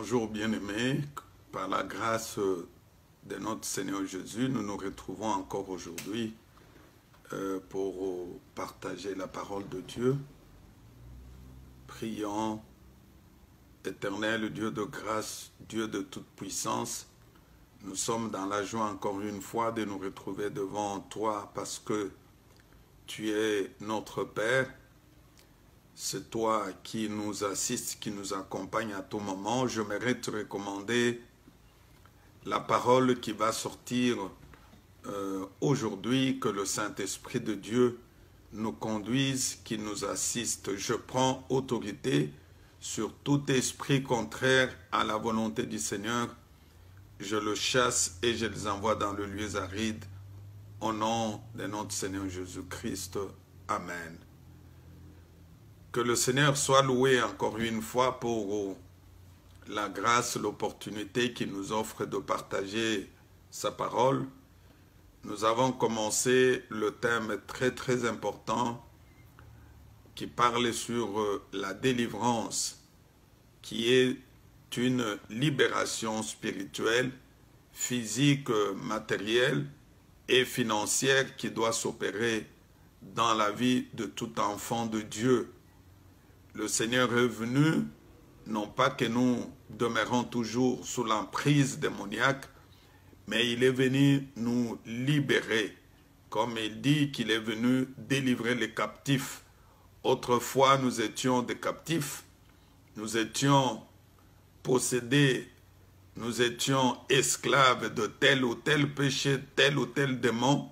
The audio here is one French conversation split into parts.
Bonjour bien-aimés, par la grâce de notre Seigneur Jésus, nous nous retrouvons encore aujourd'hui pour partager la parole de Dieu. Prions, Éternel, Dieu de grâce, Dieu de toute puissance, nous sommes dans la joie encore une fois de nous retrouver devant toi parce que tu es notre Père. C'est toi qui nous assiste, qui nous accompagne à tout moment. J'aimerais te recommander la parole qui va sortir aujourd'hui, que le Saint-Esprit de Dieu nous conduise, qui nous assiste. Je prends autorité sur tout esprit contraire à la volonté du Seigneur. Je le chasse et je les envoie dans le lieu aride. Au nom de notre Seigneur Jésus-Christ. Amen. Que le Seigneur soit loué encore une fois pour la grâce, l'opportunité qu'il nous offre de partager sa parole. Nous avons commencé le thème très important qui parle sur la délivrance, qui est une libération spirituelle, physique, matérielle et financière qui doit s'opérer dans la vie de tout enfant de Dieu. Le Seigneur est venu, non pas que nous demeurons toujours sous l'emprise démoniaque, mais il est venu nous libérer, comme il dit qu'il est venu délivrer les captifs. Autrefois, nous étions des captifs, nous étions possédés, nous étions esclaves de tel ou tel péché, tel ou tel démon,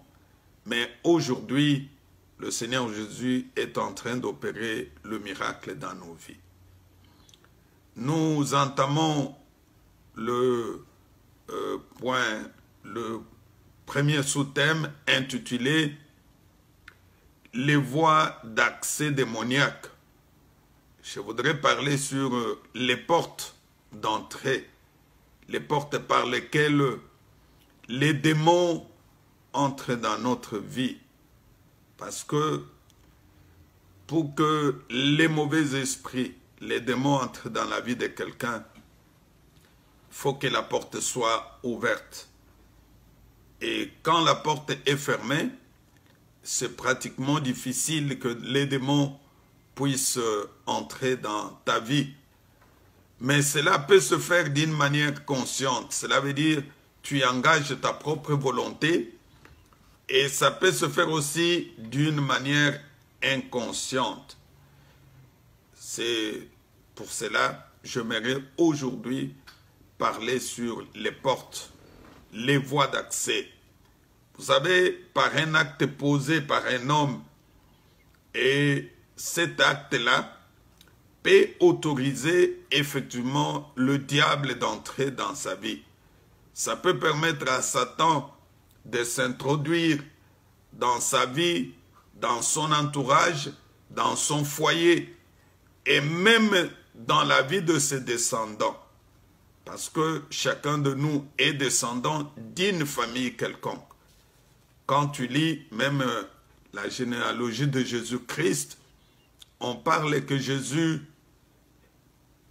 mais aujourd'hui, le Seigneur Jésus est en train d'opérer le miracle dans nos vies. Nous entamons le premier sous-thème intitulé « Les voies d'accès démoniaques ». Je voudrais parler sur les portes d'entrée, les portes par lesquelles les démons entrent dans notre vie. Parce que pour que les mauvais esprits, les démons entrent dans la vie de quelqu'un, il faut que la porte soit ouverte. Et quand la porte est fermée, c'est pratiquement difficile que les démons puissent entrer dans ta vie. Mais cela peut se faire d'une manière consciente. Cela veut dire que tu engages ta propre volonté. Et ça peut se faire aussi d'une manière inconsciente. C'est pour cela que j'aimerais aujourd'hui parler sur les portes, les voies d'accès. Vous savez, par un acte posé par un homme, et cet acte-là peut autoriser effectivement le diable d'entrer dans sa vie. Ça peut permettre à Satan de s'introduire dans sa vie, dans son entourage, dans son foyer et même dans la vie de ses descendants. Parce que chacun de nous est descendant d'une famille quelconque. Quand tu lis même la généalogie de Jésus-Christ, on parle que Jésus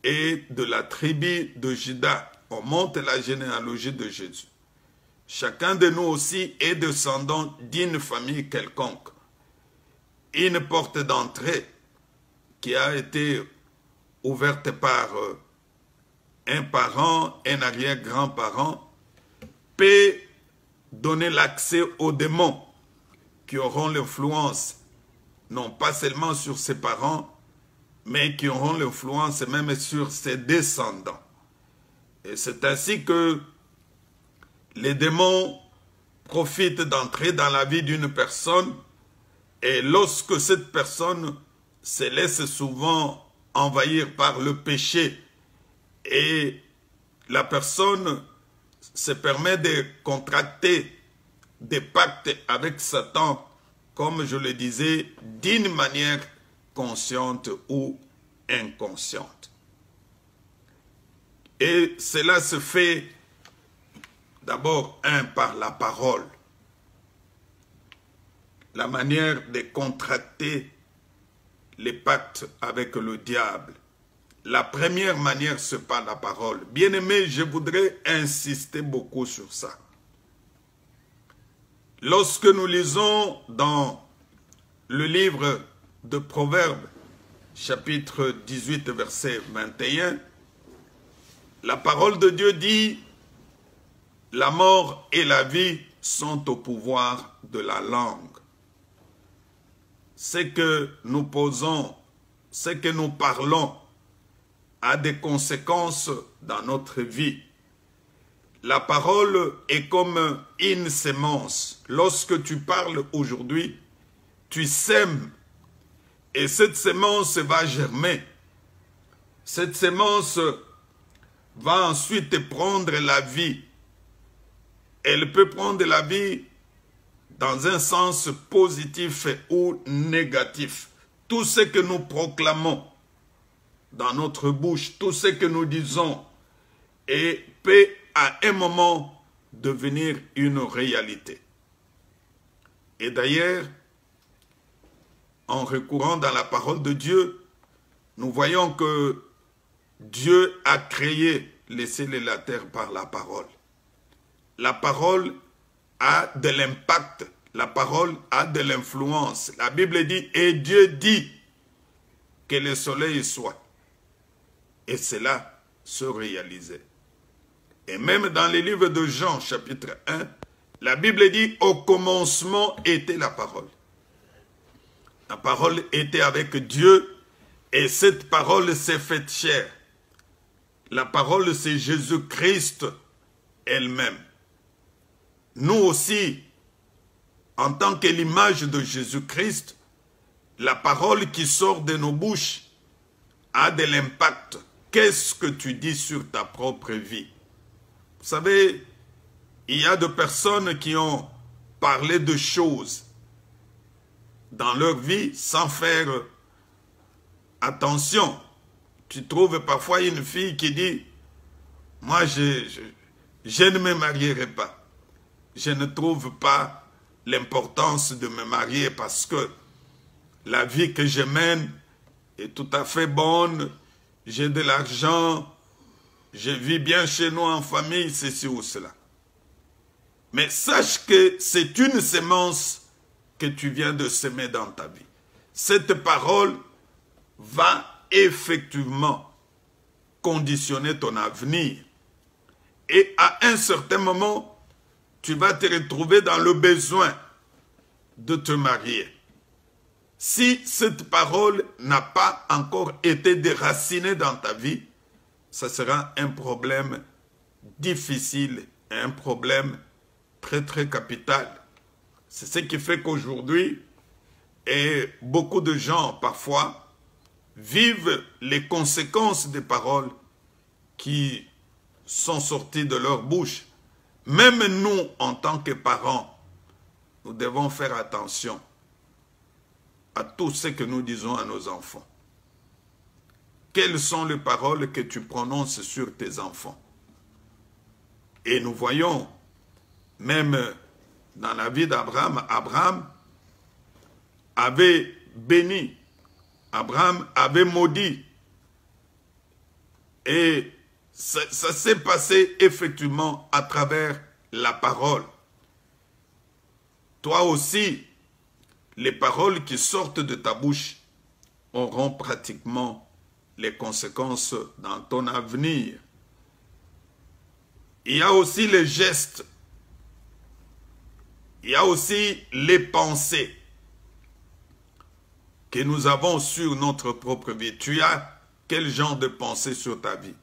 est de la tribu de Juda. On monte la généalogie de Jésus. Chacun de nous aussi est descendant d'une famille quelconque. Une porte d'entrée qui a été ouverte par un parent, un arrière-grand-parent, peut donner l'accès aux démons qui auront l'influence, non pas seulement sur ses parents, mais qui auront l'influence même sur ses descendants. Et c'est ainsi que les démons profitent d'entrer dans la vie d'une personne et lorsque cette personne se laisse souvent envahir par le péché et la personne se permet de contracter des pactes avec Satan, comme je le disais, d'une manière consciente ou inconsciente. Et cela se fait d'abord, par la parole, la manière de contracter les pactes avec le diable la première manière, c'est par la parole. Bien-aimé, je voudrais insister beaucoup sur ça. Lorsque nous lisons dans le livre de Proverbes, chapitre 18, verset 21, la parole de Dieu dit « La mort et la vie sont au pouvoir de la langue. » Ce que nous posons, ce que nous parlons a des conséquences dans notre vie. La parole est comme une sémence. Lorsque tu parles aujourd'hui, tu sèmes et cette sémence va germer. Cette sémence va ensuite prendre la vie. Elle peut prendre la vie dans un sens positif ou négatif. Tout ce que nous proclamons dans notre bouche, tout ce que nous disons peut à un moment devenir une réalité. Et d'ailleurs, en recourant dans la parole de Dieu, nous voyons que Dieu a créé les cieux et la terre par la parole. La parole a de l'impact, la parole a de l'influence. La Bible dit, et Dieu dit que le soleil soit. Et cela se réalisait. Et même dans les livres de Jean, chapitre 1, la Bible dit, au commencement était la parole. La parole était avec Dieu et cette parole s'est faite chair. La parole, c'est Jésus-Christ elle-même. Nous aussi, en tant que l'image de Jésus-Christ, la parole qui sort de nos bouches a de l'impact. Qu'est-ce que tu dis sur ta propre vie? Vous savez, il y a des personnes qui ont parlé de choses dans leur vie sans faire attention. Tu trouves parfois une fille qui dit « Moi, je ne me marierai pas. Je ne trouve pas l'importance de me marier parce que la vie que je mène est tout à fait bonne. J'ai de l'argent. Je vis bien chez nous en famille, ceci ou cela. » Mais sache que c'est une sémence que tu viens de semer dans ta vie. Cette parole va effectivement conditionner ton avenir. Et à un certain moment, tu vas te retrouver dans le besoin de te marier. Si cette parole n'a pas encore été déracinée dans ta vie, ça sera un problème difficile, un problème très capital. C'est ce qui fait qu'aujourd'hui, beaucoup de gens parfois vivent les conséquences des paroles qui sont sorties de leur bouche. Même nous, en tant que parents, nous devons faire attention à tout ce que nous disons à nos enfants. Quelles sont les paroles que tu prononces sur tes enfants? Et nous voyons, même dans la vie d'Abraham, Abraham avait béni, Abraham avait maudit. Et ça s'est passé effectivement à travers la parole. Toi aussi, les paroles qui sortent de ta bouche auront pratiquement les conséquences dans ton avenir. Il y a aussi les gestes. Il y a aussi les pensées que nous avons sur notre propre vie. Tu as quel genre de pensée sur ta vie?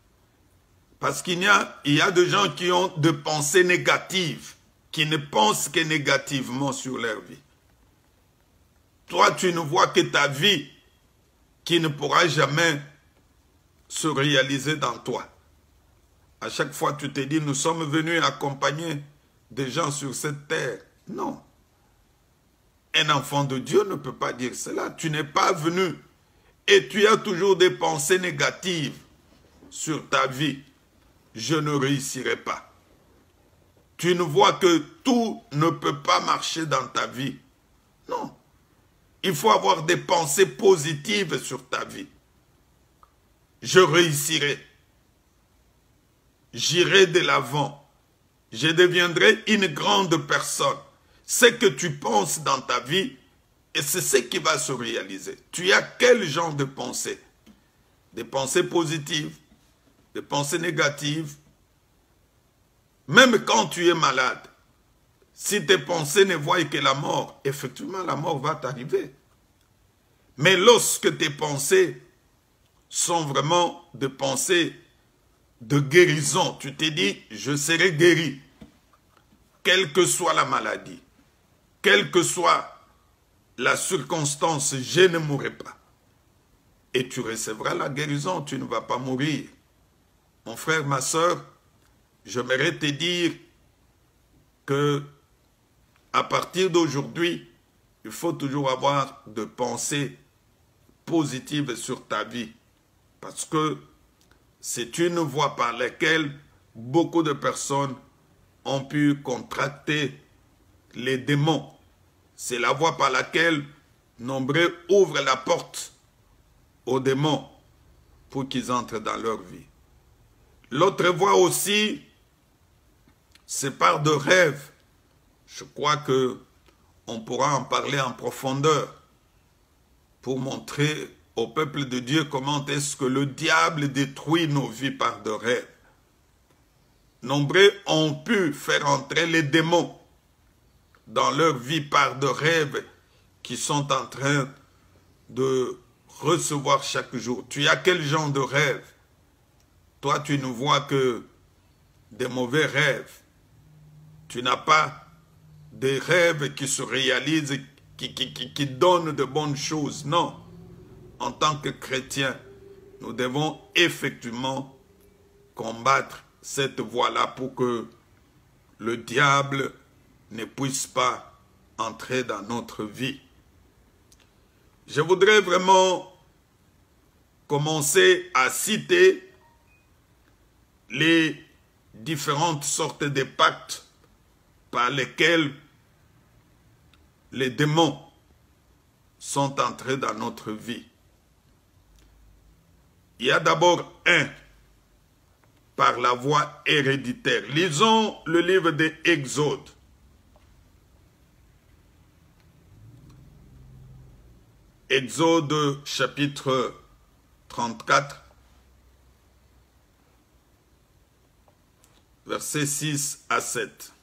Parce qu'il y a des gens qui ont des pensées négatives, qui ne pensent que négativement sur leur vie. Toi, tu ne vois que ta vie qui ne pourra jamais se réaliser dans toi. À chaque fois, tu te dis, nous sommes venus accompagner des gens sur cette terre. Non. Un enfant de Dieu ne peut pas dire cela. Tu n'es pas venu et tu as toujours des pensées négatives sur ta vie. Je ne réussirai pas. Tu ne vois que tout ne peut pas marcher dans ta vie. Non. Il faut avoir des pensées positives sur ta vie. je réussirai. J'irai de l'avant. Je deviendrai une grande personne. Ce que tu penses dans ta vie, et c'est ce qui va se réaliser. Tu as quel genre de pensée? Des pensées positives, des pensées négatives. Même quand tu es malade, si tes pensées ne voient que la mort, effectivement la mort va t'arriver. Mais lorsque tes pensées sont vraiment des pensées de guérison, tu te dis, je serai guéri, quelle que soit la maladie, quelle que soit la circonstance, je ne mourrai pas. Et tu recevras la guérison, tu ne vas pas mourir. Mon frère, ma soeur, j'aimerais te dire que à partir d'aujourd'hui, il faut toujours avoir de pensées positives sur ta vie. Parce que c'est une voie par laquelle beaucoup de personnes ont pu contracter les démons. C'est la voie par laquelle nombreux ouvrent la porte aux démons pour qu'ils entrent dans leur vie. L'autre voie aussi, c'est par de rêves. Je crois que on pourra en parler en profondeur pour montrer au peuple de Dieu comment est-ce que le diable détruit nos vies par de rêves. Nombreux ont pu faire entrer les démons dans leur vie par de rêves qui sont en train de recevoir chaque jour. Tu as quel genre de rêve? Toi, tu ne vois que des mauvais rêves. Tu n'as pas des rêves qui se réalisent, qui donnent de bonnes choses. Non. En tant que chrétiens, nous devons effectivement combattre cette voie-là pour que le diable ne puisse pas entrer dans notre vie. Je voudrais vraiment commencer à citer les différentes sortes de pactes par lesquels les démons sont entrés dans notre vie. Il y a d'abord un par la voie héréditaire. Lisons le livre de Exode. Exode chapitre 34, versets 6 à 7.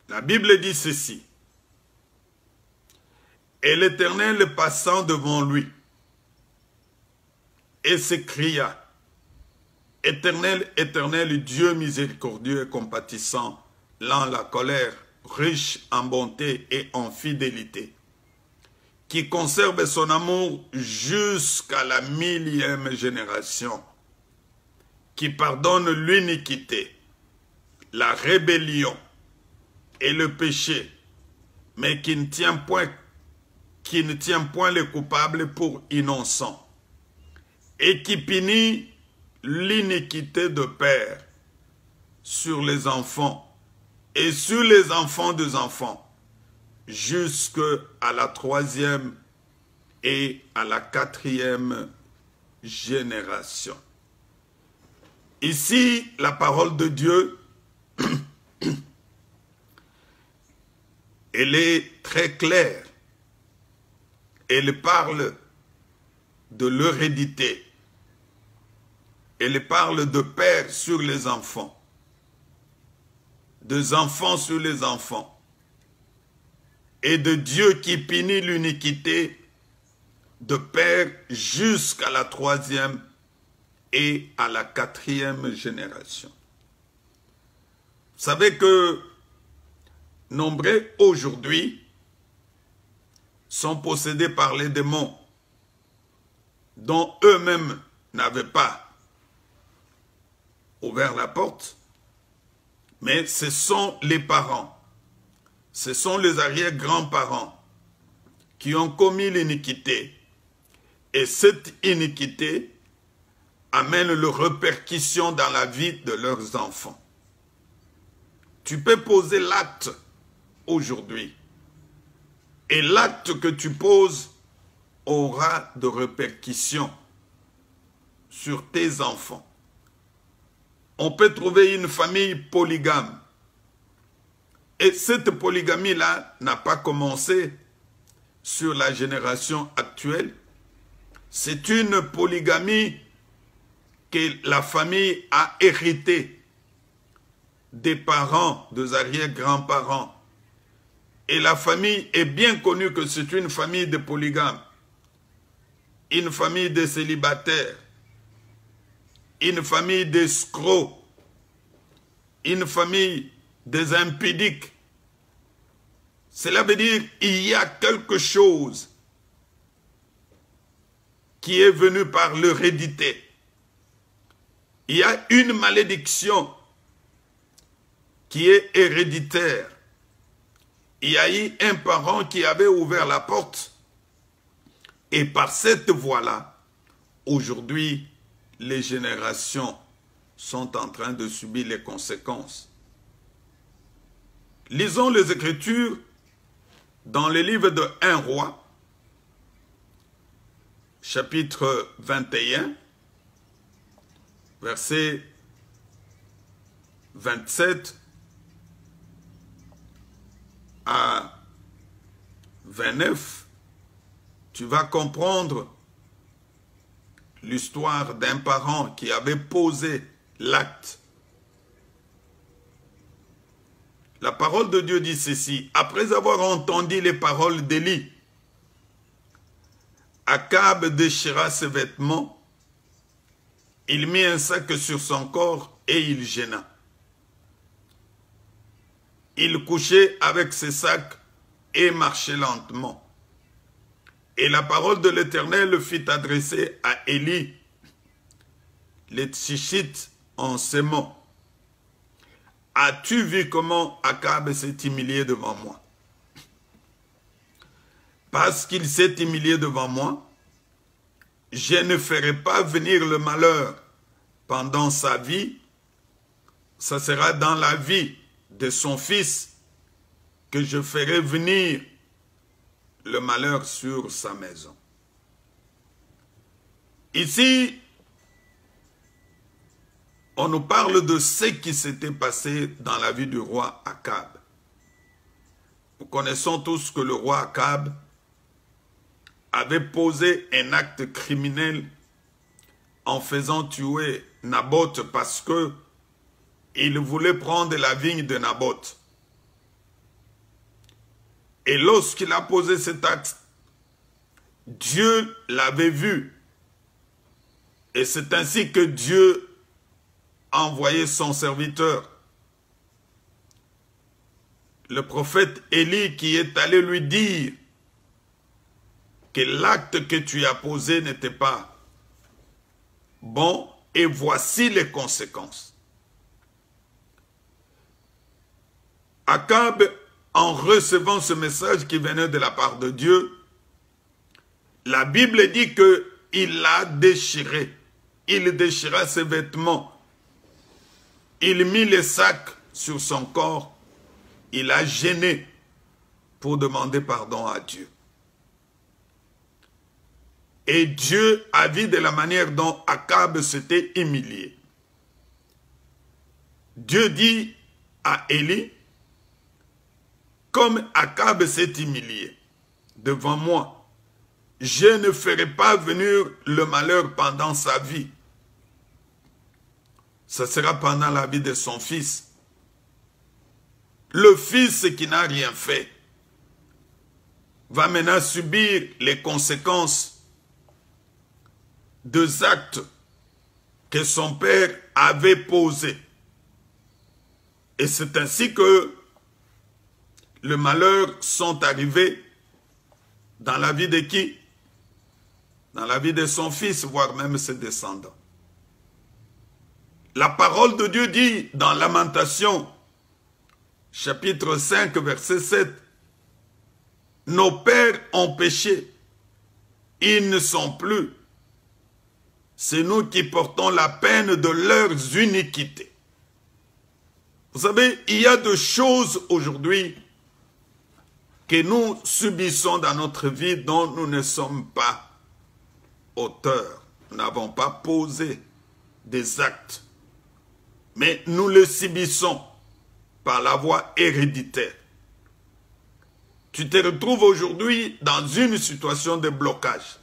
La Bible dit ceci. Et l'Éternel passant devant lui et s'écria, Éternel, Éternel, Dieu miséricordieux et compatissant, lent à la colère, riche en bonté et en fidélité, qui conserve son amour jusqu'à la 1000e génération, qui pardonne l'iniquité, la rébellion et le péché, mais qui ne tient point les coupables pour innocents, et qui punit l'iniquité de père sur les enfants et sur les enfants des enfants, jusqu'à la 3e et à la 4e génération. Ici, la parole de Dieu, elle est très claire. Elle parle de l'hérédité. Elle parle de père sur les enfants. Des enfants sur les enfants. Et de Dieu qui punit l'iniquité de père jusqu'à la 3e et à la 4e génération. Vous savez que nombreux aujourd'hui sont possédés par les démons dont eux-mêmes n'avaient pas ouvert la porte, mais ce sont les parents, ce sont les arrière-grands-parents qui ont commis l'iniquité. Et cette iniquité amènent leurs répercussions dans la vie de leurs enfants. Tu peux poser l'acte aujourd'hui. Et l'acte que tu poses aura de répercussions sur tes enfants. On peut trouver une famille polygame. Et cette polygamie-là n'a pas commencé sur la génération actuelle. C'est une polygamie que la famille a héritée des parents, des arrière-grands-parents. Et la famille est bien connue que c'est une famille de polygames, une famille de célibataires, une famille d'escrocs, une famille des impudiques. Cela veut dire qu'il y a quelque chose qui est venu par l'hérédité. Il y a une malédiction qui est héréditaire. Il y a eu un parent qui avait ouvert la porte. Et par cette voie-là, aujourd'hui, les générations sont en train de subir les conséquences. Lisons les Écritures dans le livre de 1 Roi, chapitre 21, verset 27 à 29, tu vas comprendre l'histoire d'un parent qui avait posé l'acte. La parole de Dieu dit ceci: après avoir entendu les paroles d'Élie, Akab déchira ses vêtements, il mit un sac sur son corps et il gêna. Il couchait avec ses sacs et marchait lentement. Et la parole de l'Éternel fut adressée à Élie, les Tishite, en ces mots: as-tu vu comment Akab s'est humilié devant moi? Parce qu'il s'est humilié devant moi, je ne ferai pas venir le malheur pendant sa vie, ça sera dans la vie de son fils que je ferai venir le malheur sur sa maison. Ici, on nous parle de ce qui s'était passé dans la vie du roi Akab. Nous connaissons tous que le roi Akab avait posé un acte criminel en faisant tuer Naboth parce que il voulait prendre la vigne de Naboth. Et lorsqu'il a posé cet acte, Dieu l'avait vu. Et c'est ainsi que Dieu a envoyé son serviteur, le prophète Élie, qui est allé lui dire que l'acte que tu as posé n'était pas bon et voici les conséquences. Akab, en recevant ce message qui venait de la part de Dieu, la Bible dit qu'il l'a déchiré. Il déchira ses vêtements. Il mit les sacs sur son corps. Il a gêné pour demander pardon à Dieu. Et Dieu a vu de la manière dont Akab s'était humilié. Dieu dit à Élie: comme Akab s'est humilié devant moi, je ne ferai pas venir le malheur pendant sa vie. Ce sera pendant la vie de son fils. Le fils qui n'a rien fait va maintenant subir les conséquences des actes que son père avait posés. Et c'est ainsi que le malheur sont arrivés dans la vie de qui? Dans la vie de son fils, voire même ses descendants. La parole de Dieu dit dans Lamentation, chapitre 5, verset 7, « Nos pères ont péché, ils ne sont plus. c'est nous qui portons la peine de leurs iniquités. Vous savez, il y a des choses aujourd'hui que nous subissons dans notre vie dont nous ne sommes pas auteurs. Nous n'avons pas posé des actes, mais nous les subissons par la voie héréditaire. Tu te retrouves aujourd'hui dans une situation de blocage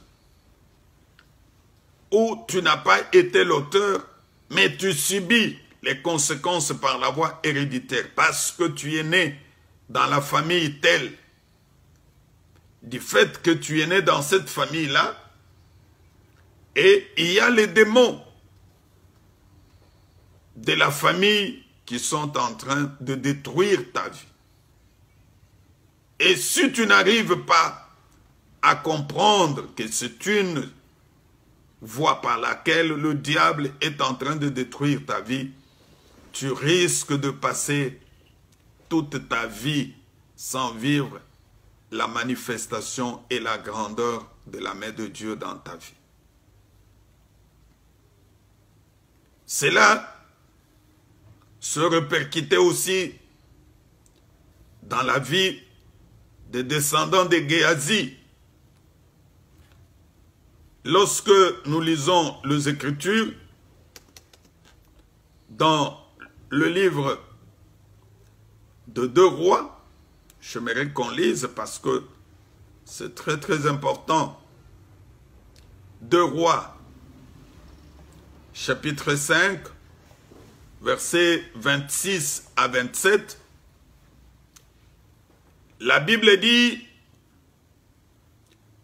où tu n'as pas été l'auteur, mais tu subis les conséquences par la voie héréditaire parce que tu es né dans la famille telle. Du fait que tu es né dans cette famille-là, et il y a les démons de la famille qui sont en train de détruire ta vie. Et si tu n'arrives pas à comprendre que c'est une voie par laquelle le diable est en train de détruire ta vie, tu risques de passer toute ta vie sans vivre la manifestation et la grandeur de la main de Dieu dans ta vie. Cela se répercutait aussi dans la vie des descendants de Géasi. Lorsque nous lisons les Écritures, dans le livre de 2 Rois, j'aimerais qu'on lise parce que c'est très très important. 2 Rois, chapitre 5, versets 26 à 27, la Bible dit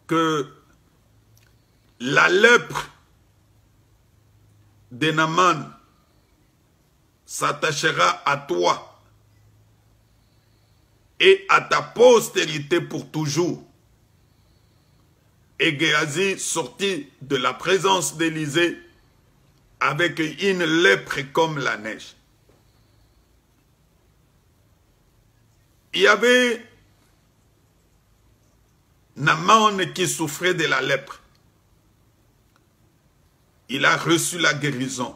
que la lèpre de Naaman s'attachera à toi et à ta postérité pour toujours. Et Géasi sortit de la présence d'Élisée avec une lèpre comme la neige. Il y avait Naaman qui souffrait de la lèpre. Il a reçu la guérison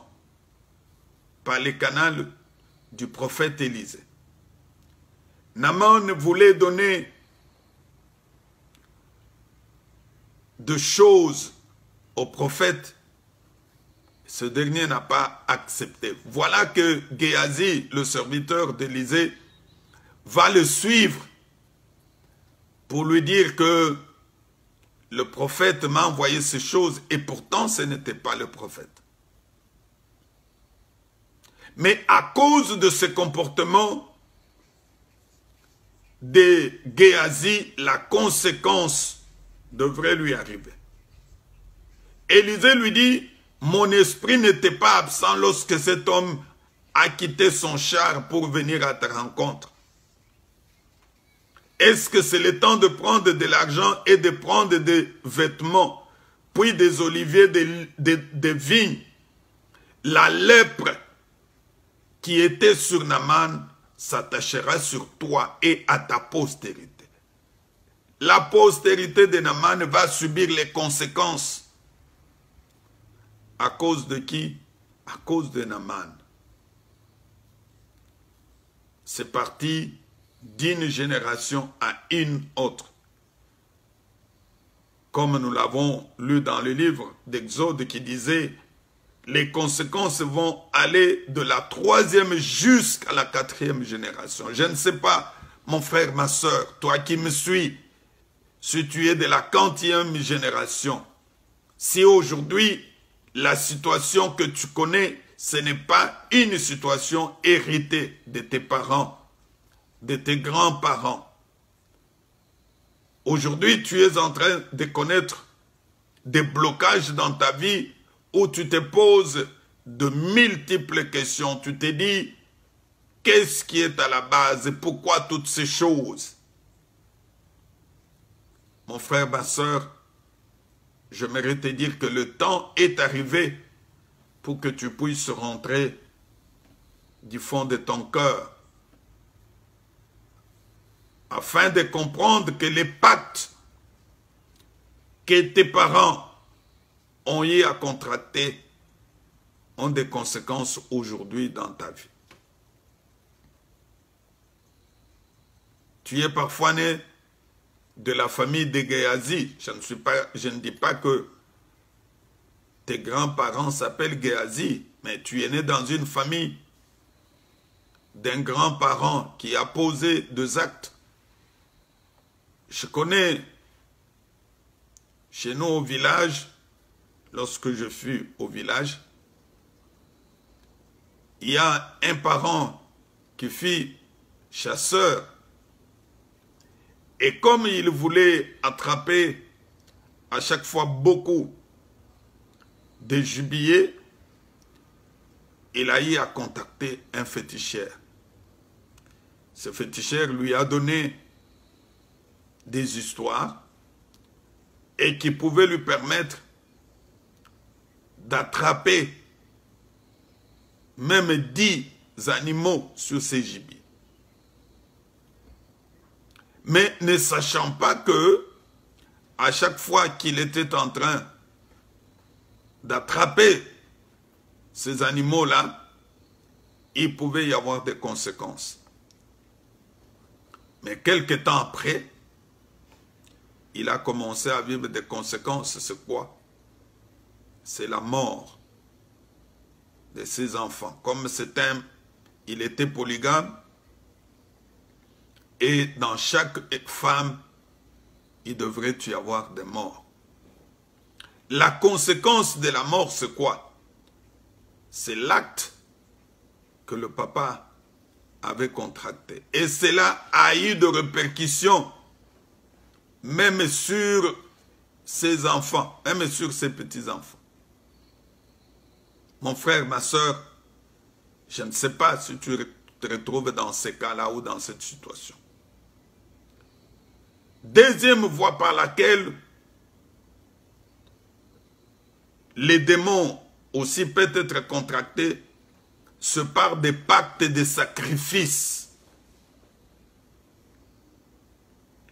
par les canaux du prophète Élisée. Naaman voulait donner de choses au prophète. Ce dernier n'a pas accepté. Voilà que Géasi, le serviteur d'Élisée, va le suivre pour lui dire que le prophète m'a envoyé ces choses et pourtant ce n'était pas le prophète. Mais à cause de ce comportement de Géasi, la conséquence devrait lui arriver. Élisée lui dit, mon esprit n'était pas absent lorsque cet homme a quitté son char pour venir à ta rencontre. Est-ce que c'est le temps de prendre de l'argent et de prendre des vêtements, puis des oliviers, des vignes? La lèpre qui était sur Naaman s'attachera sur toi et à ta postérité. La postérité de Naaman va subir les conséquences. À cause de qui? À cause de Naaman. C'est parti d'une génération à une autre. Comme nous l'avons lu dans le livre d'Exode qui disait, les conséquences vont aller de la 3e jusqu'à la 4e génération. Je ne sais pas, mon frère, ma soeur, toi qui me suis, si tu es de la 40e génération, si aujourd'hui, la situation que tu connais, ce n'est pas une situation héritée de tes parents, de tes grands-parents. Aujourd'hui, tu es en train de connaître des blocages dans ta vie où tu te poses de multiples questions. Tu te dis, qu'est-ce qui est à la base? Pourquoi toutes ces choses? Mon frère, ma soeur, j'aimerais te dire que le temps est arrivé pour que tu puisses rentrer du fond de ton cœur afin de comprendre que les pactes que tes parents ont eu à contracter ont des conséquences aujourd'hui dans ta vie. Tu es parfois né de la famille de Géasi. Je ne dis pas que tes grands-parents s'appellent Géasi, mais tu es né dans une famille d'un grand-parent qui a posé 2 actes. Je connais chez nous au village, lorsque je fus au village, il y a un parent qui fut chasseur. Et comme il voulait attraper à chaque fois beaucoup de gibier, il a eu à contacter un féticheur. Ce féticheur lui a donné des histoires et qui pouvaient lui permettre d'attraper même 10 animaux sur ces gibiers. Mais ne sachant pas que, à chaque fois qu'il était en train d'attraper ces animaux-là, il pouvait y avoir des conséquences. Mais quelque temps après, il a commencé à vivre des conséquences. C'est quoi? C'est la mort de ses enfants. Comme il était polygame, et dans chaque femme, il devrait y avoir des morts. La conséquence de la mort, c'est quoi? C'est l'acte que le papa avait contracté. Et cela a eu de répercussions, même sur ses enfants, même sur ses petits-enfants. Mon frère, ma soeur, je ne sais pas si tu te retrouves dans ces cas-là ou dans cette situation. Deuxième voie par laquelle les démons aussi peuvent être contractés, c'est par des pactes de sacrifices.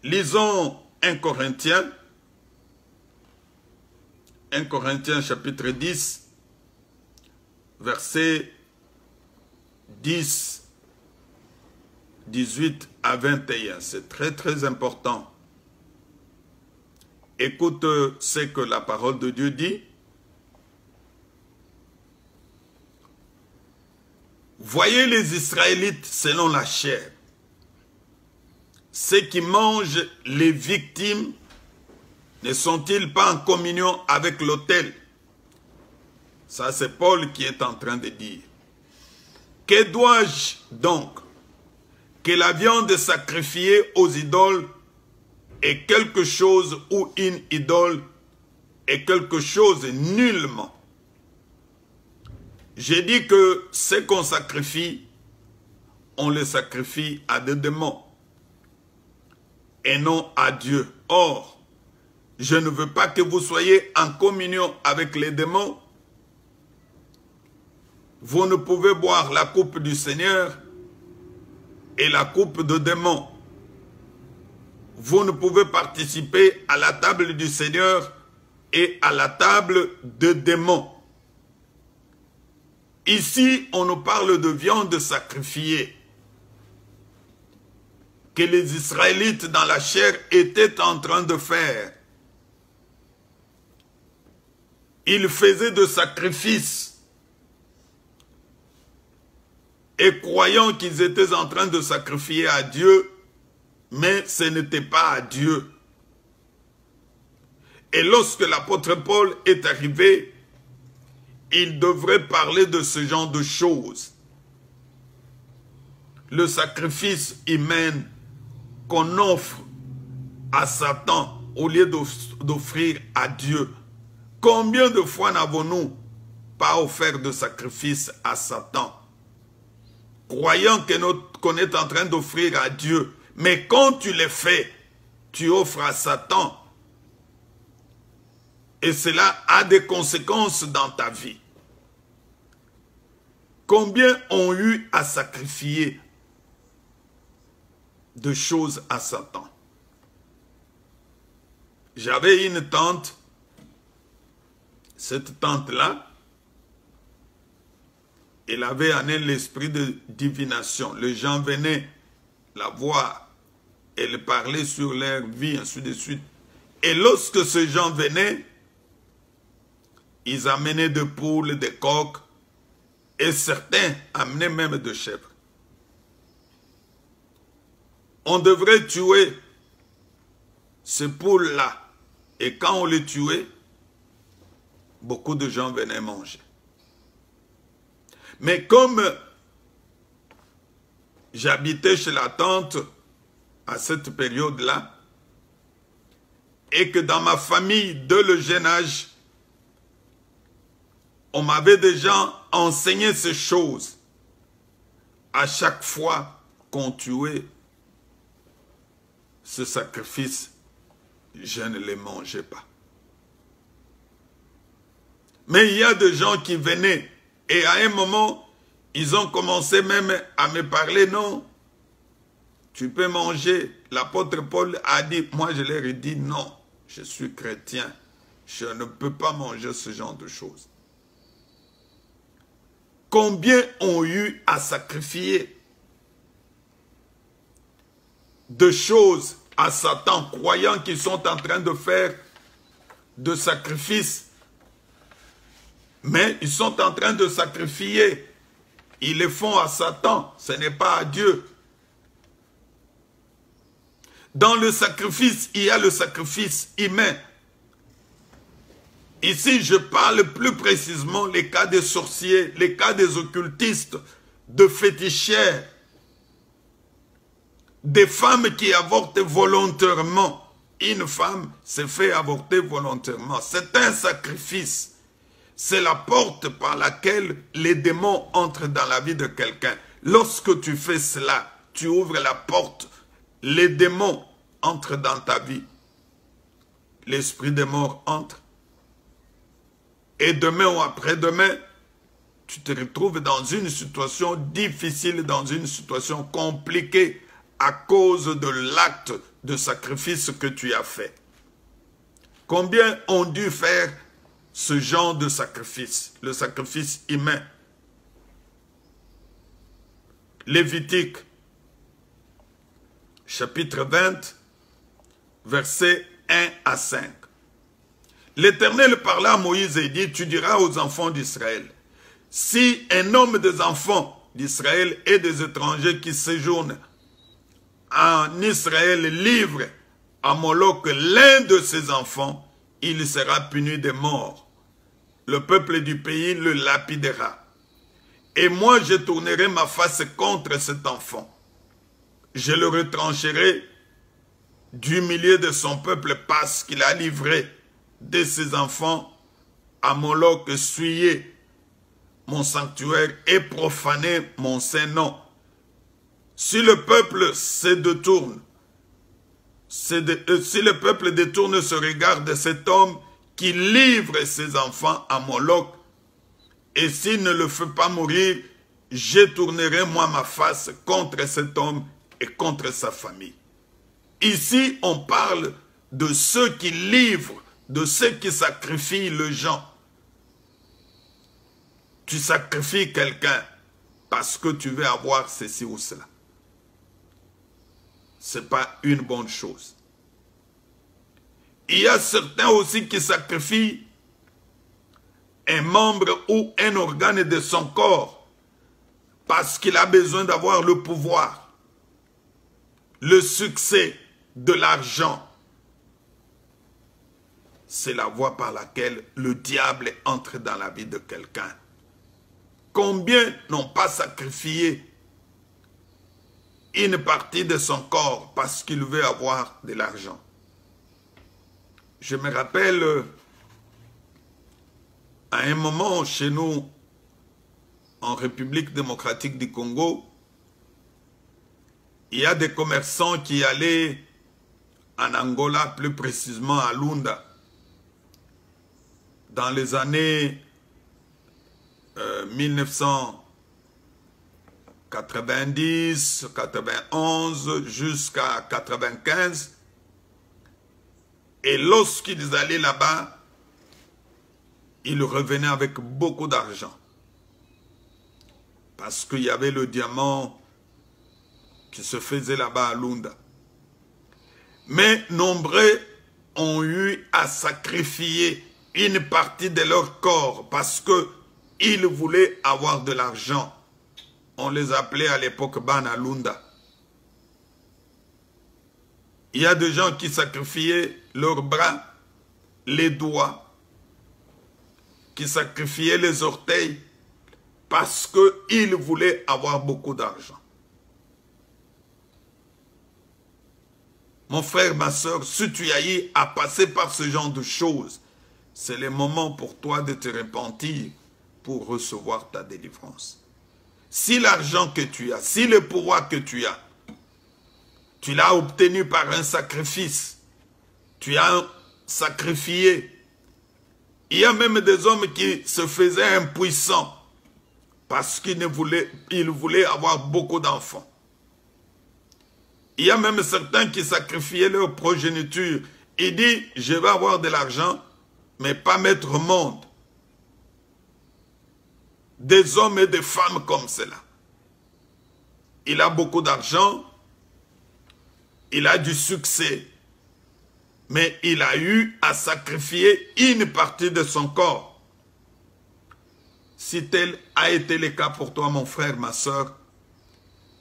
Lisons 1 Corinthiens chapitre 10, versets 10, 18 à 21. C'est très très important. Écoute ce que la parole de Dieu dit. Voyez les Israélites selon la chair. Ceux qui mangent les victimes ne sont-ils pas en communion avec l'autel? Ça, c'est Paul qui est en train de dire. Que dois-je donc? Que la viande sacrifiée aux idoles est quelque chose ou une idole est quelque chose nullement. J'ai dit que ce qu'on sacrifie, on le sacrifie à des démons et non à Dieu. Or, je ne veux pas que vous soyez en communion avec les démons. Vous ne pouvez boire la coupe du Seigneur et la coupe de démons. Vous ne pouvez participer à la table du Seigneur et à la table de démons. Ici, on nous parle de viande sacrifiée que les Israélites dans la chair étaient en train de faire. Ils faisaient de sacrifices et croyant qu'ils étaient en train de sacrifier à Dieu, mais ce n'était pas à Dieu. Et lorsque l'apôtre Paul est arrivé, il devrait parler de ce genre de choses. Le sacrifice humain qu'on offre à Satan au lieu d'offrir à Dieu. Combien de fois n'avons-nous pas offert de sacrifice à Satan, croyant qu'on est en train d'offrir à Dieu, mais quand tu les fais, tu offres à Satan. Et cela a des conséquences dans ta vie. Combien ont eu à sacrifier de choses à Satan? J'avais une tante, cette tante-là, elle avait en elle l'esprit de divination. Les gens venaient la voir, elle parlait sur leur vie, ainsi de suite. Et lorsque ces gens venaient, ils amenaient des poules, des coqs, et certains amenaient même des chèvres. On devrait tuer ces poules-là. Et quand on les tuait, beaucoup de gens venaient manger. Mais comme j'habitais chez la tante à cette période-là, et que dans ma famille, dès le jeune âge, on m'avait déjà enseigné ces choses. À chaque fois qu'on tuait ce sacrifice, je ne les mangeais pas. Mais il y a des gens qui venaient et à un moment, ils ont commencé même à me parler, non, tu peux manger. L'apôtre Paul a dit, moi je leur ai dit non, je suis chrétien, je ne peux pas manger ce genre de choses. Combien ont eu à sacrifier de choses à Satan, croyant qu'ils sont en train de faire de sacrifices. Mais ils sont en train de sacrifier. Ils le font à Satan, ce n'est pas à Dieu. Dans le sacrifice, il y a le sacrifice humain. Ici, je parle plus précisément les cas des sorciers, les cas des occultistes, de féticheurs, des femmes qui avortent volontairement. Une femme se fait avorter volontairement. C'est un sacrifice. C'est la porte par laquelle les démons entrent dans la vie de quelqu'un. Lorsque tu fais cela, tu ouvres la porte, les démons entrent dans ta vie. L'esprit des morts entre. Et demain ou après-demain, tu te retrouves dans une situation difficile, dans une situation compliquée à cause de l'acte de sacrifice que tu as fait. Combien ont dû faire ce genre de sacrifice, le sacrifice humain? Lévitique, chapitre 20, versets 1 à 5. L'Éternel parla à Moïse et dit, tu diras aux enfants d'Israël, si un homme des enfants d'Israël et des étrangers qui séjournent en Israël livre à Moloch l'un de ses enfants, il sera puni de mort. Le peuple du pays le lapidera. Et moi je tournerai ma face contre cet enfant. Je le retrancherai du milieu de son peuple parce qu'il a livré de ses enfants à Moloch, souillé mon sanctuaire et profané mon saint nom. Si le peuple se détourne, si le peuple détourne ce regard de cet homme qui livre ses enfants à Moloch, et s'il ne le fait pas mourir, je tournerai moi ma face contre cet homme et contre sa famille. Ici, on parle de ceux qui livrent, de ceux qui sacrifient les gens. Tu sacrifies quelqu'un parce que tu veux avoir ceci ou cela. Ce n'est pas une bonne chose. Il y a certains aussi qui sacrifient un membre ou un organe de son corps parce qu'il a besoin d'avoir le pouvoir, le succès, de l'argent. C'est la voie par laquelle le diable entre dans la vie de quelqu'un. Combien n'ont pas sacrifié une partie de son corps parce qu'il veut avoir de l'argent? Je me rappelle, à un moment chez nous, en République démocratique du Congo, il y a des commerçants qui allaient en Angola, plus précisément à Lunda, dans les années 1990, 91 jusqu'à 95. Et lorsqu'ils allaient là-bas, il revenait avec beaucoup d'argent. Parce qu'il y avait le diamant qui se faisait là-bas à Lunda. Mais nombreux ont eu à sacrifier une partie de leur corps parce qu'ils voulaient avoir de l'argent. On les appelait à l'époque Bana Lunda. Il y a des gens qui sacrifiaient leurs bras, les doigts, qui sacrifiaient les orteils parce qu'ils voulaient avoir beaucoup d'argent. Mon frère, ma soeur, si tu as eu à passer par ce genre de choses, c'est le moment pour toi de te repentir pour recevoir ta délivrance. Si l'argent que tu as, si le pouvoir que tu as, tu l'as obtenu par un sacrifice, tu as sacrifié. Il y a même des hommes qui se faisaient impuissants parce qu'ils voulaient avoir beaucoup d'enfants. Il y a même certains qui sacrifiaient leur progéniture. Il dit, je vais avoir de l'argent, mais pas mettre au monde. Des hommes et des femmes comme cela. Il a beaucoup d'argent, il a du succès, mais il a eu à sacrifier une partie de son corps. Si tel a été le cas pour toi, mon frère, ma soeur,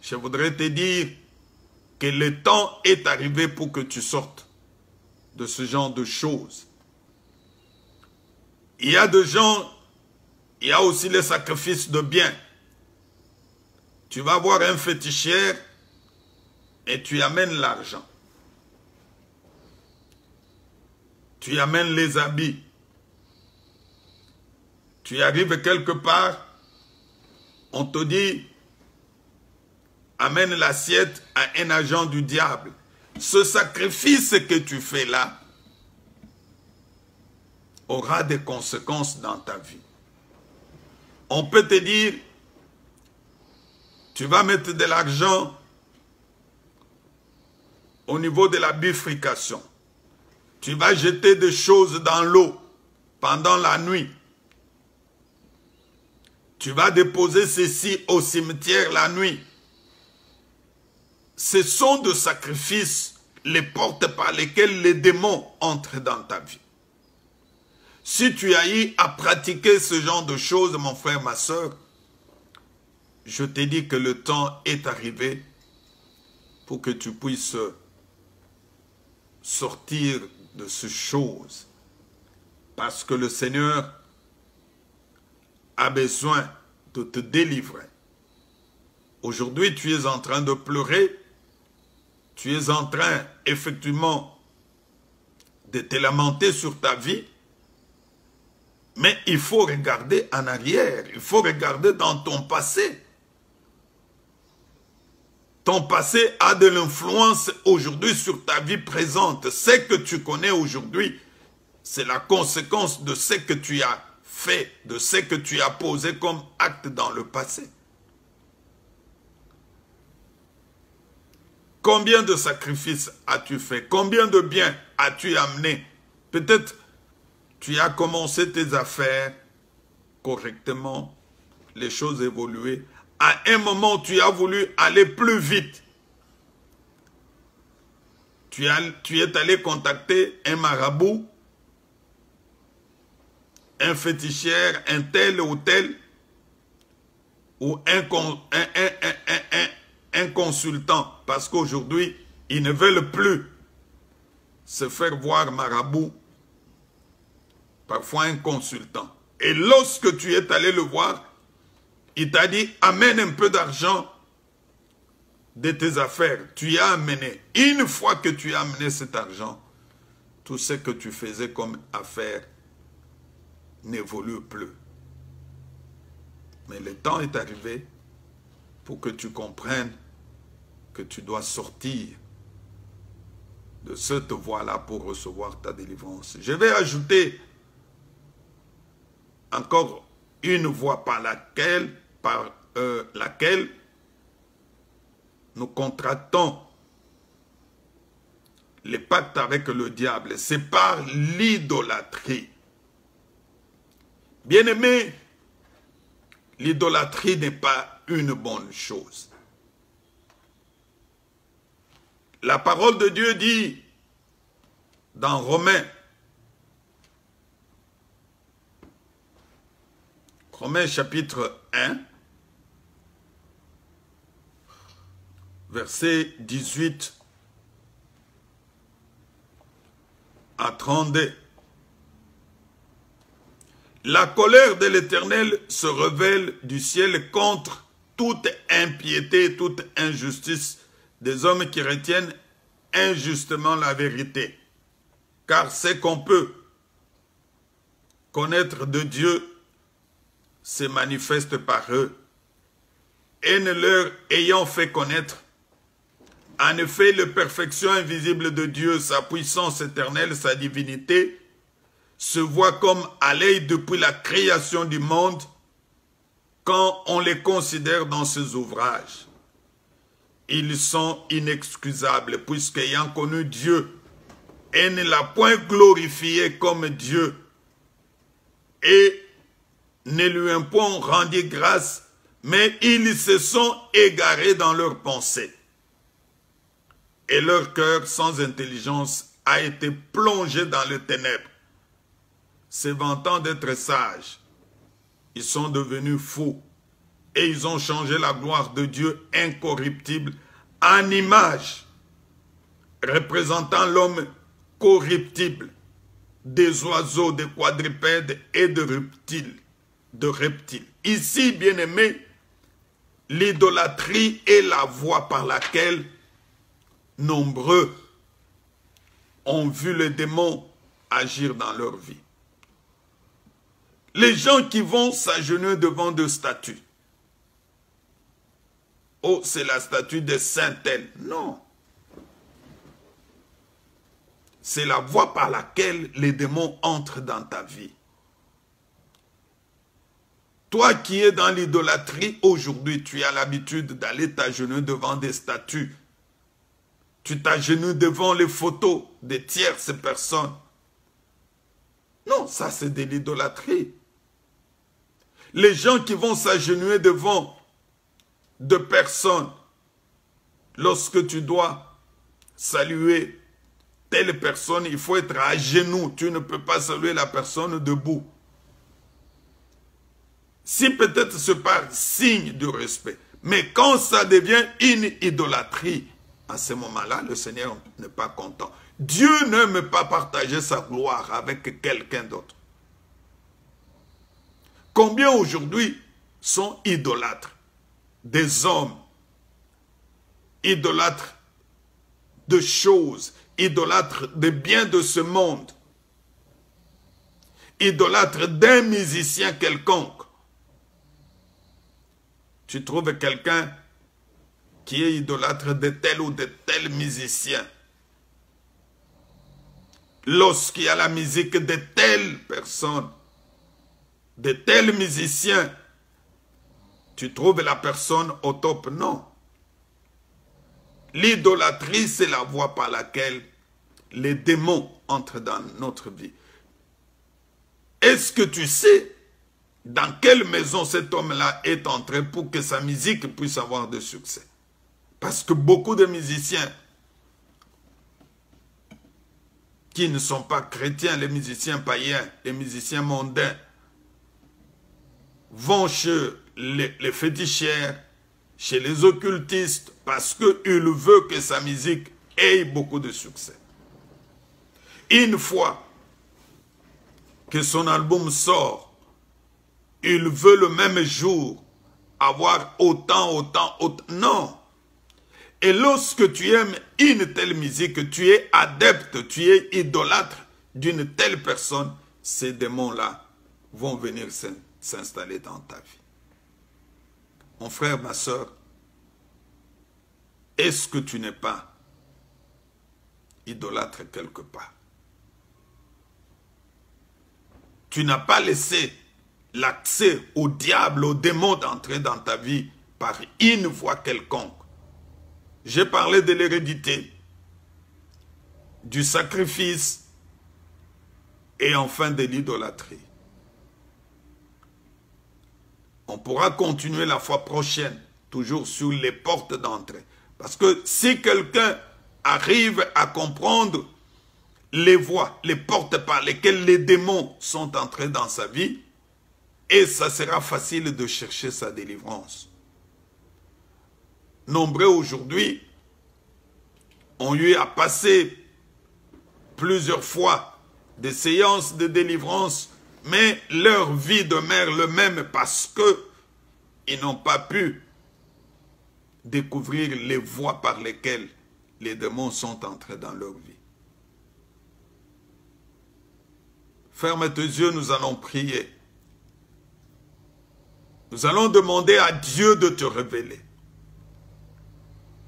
je voudrais te dire que le temps est arrivé pour que tu sortes de ce genre de choses. Il y a des gens, il y a aussi les sacrifices de biens. Tu vas voir un féticheur et tu amènes l'argent. Tu amènes les habits. Tu arrives quelque part, on te dit, amène l'assiette à un agent du diable. Ce sacrifice que tu fais là aura des conséquences dans ta vie. On peut te dire, tu vas mettre de l'argent au niveau de la bifurcation. Tu vas jeter des choses dans l'eau pendant la nuit. Tu vas déposer ceci au cimetière la nuit. Ce sont des sacrifices, les portes par lesquelles les démons entrent dans ta vie. Si tu as eu à pratiquer ce genre de choses, mon frère, ma soeur, je te dis que le temps est arrivé pour que tu puisses sortir de ces choses. Parce que le Seigneur a besoin de te délivrer. Aujourd'hui, tu es en train de pleurer. Tu es en train, effectivement, de te lamenter sur ta vie. Mais il faut regarder en arrière. Il faut regarder dans ton passé. Ton passé a de l'influence aujourd'hui sur ta vie présente. Ce que tu connais aujourd'hui, c'est la conséquence de ce que tu as fait, de ce que tu as posé comme acte dans le passé. Combien de sacrifices as-tu fait? Combien de biens as-tu amené? Peut-être tu as commencé tes affaires correctement, les choses évoluaient. À un moment, tu as voulu aller plus vite. Tu es allé contacter un marabout, un féticheur, un tel ou tel, ou un consultant. Parce qu'aujourd'hui, ils ne veulent plus se faire voir marabout, parfois un consultant. Et lorsque tu es allé le voir, il t'a dit, amène un peu d'argent de tes affaires. Tu y as amené. Une fois que tu as amené cet argent, tout ce que tu faisais comme affaire n'évolue plus. Mais le temps est arrivé pour que tu comprennes que tu dois sortir de cette voie-là pour recevoir ta délivrance. Je vais ajouter encore une voie par laquelle nous contractons les pactes avec le diable. C'est par l'idolâtrie. Bien-aimés, l'idolâtrie n'est pas une bonne chose. La parole de Dieu dit dans Romains chapitre 1, verset 18 à 32. La colère de l'Éternel se révèle du ciel contre toute impiété, toute injustice des hommes qui retiennent injustement la vérité. Car c'est qu'on peut connaître de Dieu se manifeste par eux, et ne leur ayant fait connaître, en effet, la perfection invisible de Dieu, sa puissance éternelle, sa divinité, se voit comme à l'œil depuis la création du monde, quand on les considère dans ses ouvrages. Ils sont inexcusables, puisqu'ayant connu Dieu, et ne l'a point glorifié comme Dieu, et ne lui ont point rendu grâce, mais ils se sont égarés dans leurs pensées. Et leur cœur sans intelligence a été plongé dans les ténèbres. Se vantant d'être sages, ils sont devenus fous et ils ont changé la gloire de Dieu incorruptible en image, représentant l'homme corruptible, des oiseaux, des quadrupèdes et de reptiles. Ici, bien-aimés, l'idolâtrie est la voie par laquelle nombreux ont vu les démons agir dans leur vie. Les gens qui vont s'agenouiller devant des statues. Oh, c'est la statue de Saint-Tel. Non. C'est la voie par laquelle les démons entrent dans ta vie. Toi qui es dans l'idolâtrie, aujourd'hui, tu as l'habitude d'aller t'agenouiller devant des statues. Tu t'agenouilles devant les photos des tierces personnes. Non, ça c'est de l'idolâtrie. Les gens qui vont s'agenouiller devant de personnes, lorsque tu dois saluer telle personne, il faut être à genoux. Tu ne peux pas saluer la personne debout. Si peut-être c'est par signe de respect, mais quand ça devient une idolâtrie, à ce moment-là, le Seigneur n'est pas content. Dieu n'aime pas partager sa gloire avec quelqu'un d'autre. Combien aujourd'hui sont idolâtres? Des hommes, idolâtres de choses, idolâtres de biens de ce monde, idolâtres d'un musicien quelconque. Tu trouves quelqu'un qui est idolâtre de tel ou de tel musicien. Lorsqu'il y a la musique de telle personne, de tel musicien, tu trouves la personne au top. Non. L'idolâtrie, c'est la voie par laquelle les démons entrent dans notre vie. Est-ce que tu sais dans quelle maison cet homme-là est entré pour que sa musique puisse avoir de succès? Parce que beaucoup de musiciens qui ne sont pas chrétiens, les musiciens païens, les musiciens mondains, vont chez les féticheurs, chez les occultistes, parce qu'il veut que sa musique ait beaucoup de succès. Une fois que son album sort, il veut le même jour avoir autant. Non. Et lorsque tu aimes une telle musique, tu es adepte, tu es idolâtre d'une telle personne, ces démons-là vont venir s'installer dans ta vie. Mon frère, ma soeur, est-ce que tu n'es pas idolâtre quelque part? Tu n'as pas laissé l'accès au diable, au démon d'entrer dans ta vie par une voie quelconque. J'ai parlé de l'hérédité, du sacrifice et enfin de l'idolâtrie. On pourra continuer la fois prochaine, toujours sur les portes d'entrée. Parce que si quelqu'un arrive à comprendre les voies, les portes par lesquelles les démons sont entrés dans sa vie, et ça sera facile de chercher sa délivrance. Nombreux aujourd'hui ont eu à passer plusieurs fois des séances de délivrance, mais leur vie demeure le même parce qu'ils n'ont pas pu découvrir les voies par lesquelles les démons sont entrés dans leur vie. Ferme tes yeux, nous allons prier. Nous allons demander à Dieu de te révéler.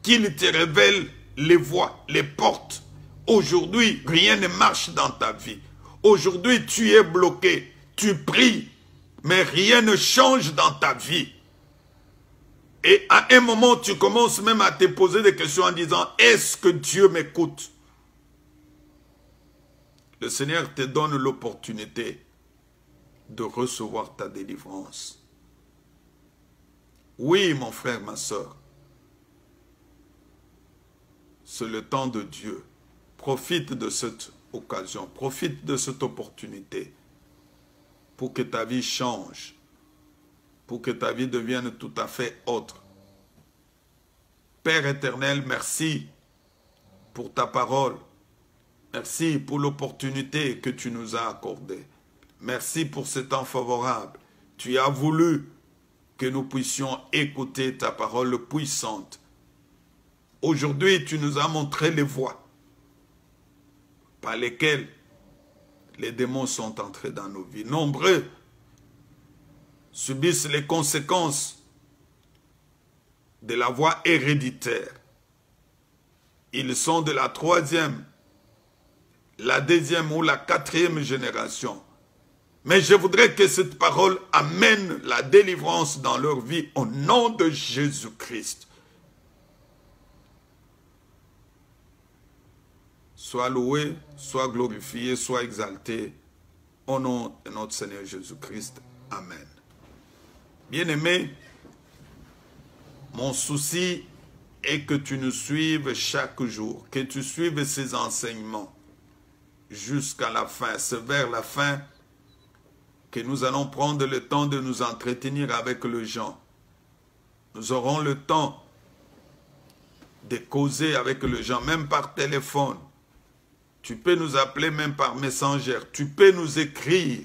Qu'il te révèle les voies, les portes. Aujourd'hui, rien ne marche dans ta vie. Aujourd'hui, tu es bloqué. Tu pries, mais rien ne change dans ta vie. Et à un moment, tu commences même à te poser des questions en disant, est-ce que Dieu m'écoute? Le Seigneur te donne l'opportunité de recevoir ta délivrance. Oui, mon frère, ma soeur, c'est le temps de Dieu. Profite de cette occasion, profite de cette opportunité pour que ta vie change, pour que ta vie devienne tout à fait autre. Père éternel, merci pour ta parole. Merci pour l'opportunité que tu nous as accordée. Merci pour ce temps favorable. Tu as voulu que nous puissions écouter ta parole puissante. Aujourd'hui, tu nous as montré les voies par lesquelles les démons sont entrés dans nos vies. Nombreux subissent les conséquences de la voie héréditaire. Ils sont de la 3e, la 2e ou la 4e génération. Mais je voudrais que cette parole amène la délivrance dans leur vie au nom de Jésus-Christ. Sois loué, sois glorifié, sois exalté au nom de notre Seigneur Jésus-Christ. Amen. Bien-aimé, mon souci est que tu nous suives chaque jour, que tu suives ces enseignements jusqu'à la fin. C'est vers la fin que nous allons prendre le temps de nous entretenir avec les gens. Nous aurons le temps de causer avec les gens, même par téléphone. Tu peux nous appeler même par Messenger. Tu peux nous écrire.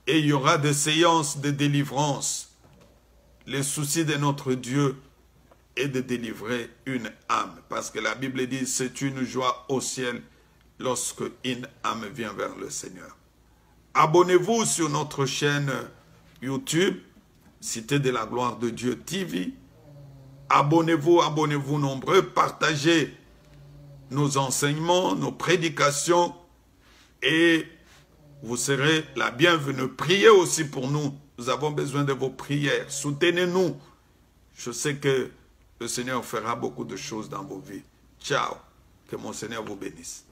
Et il y aura des séances de délivrance. Le souci de notre Dieu est de délivrer une âme. Parce que la Bible dit, c'est une joie au ciel lorsque une âme vient vers le Seigneur. Abonnez-vous sur notre chaîne YouTube, Cité de la Gloire de Dieu TV. Abonnez-vous, abonnez-vous nombreux, partagez nos enseignements, nos prédications et vous serez la bienvenue. Priez aussi pour nous. Nous avons besoin de vos prières. Soutenez-nous. Je sais que le Seigneur fera beaucoup de choses dans vos vies. Ciao. Que mon Seigneur vous bénisse.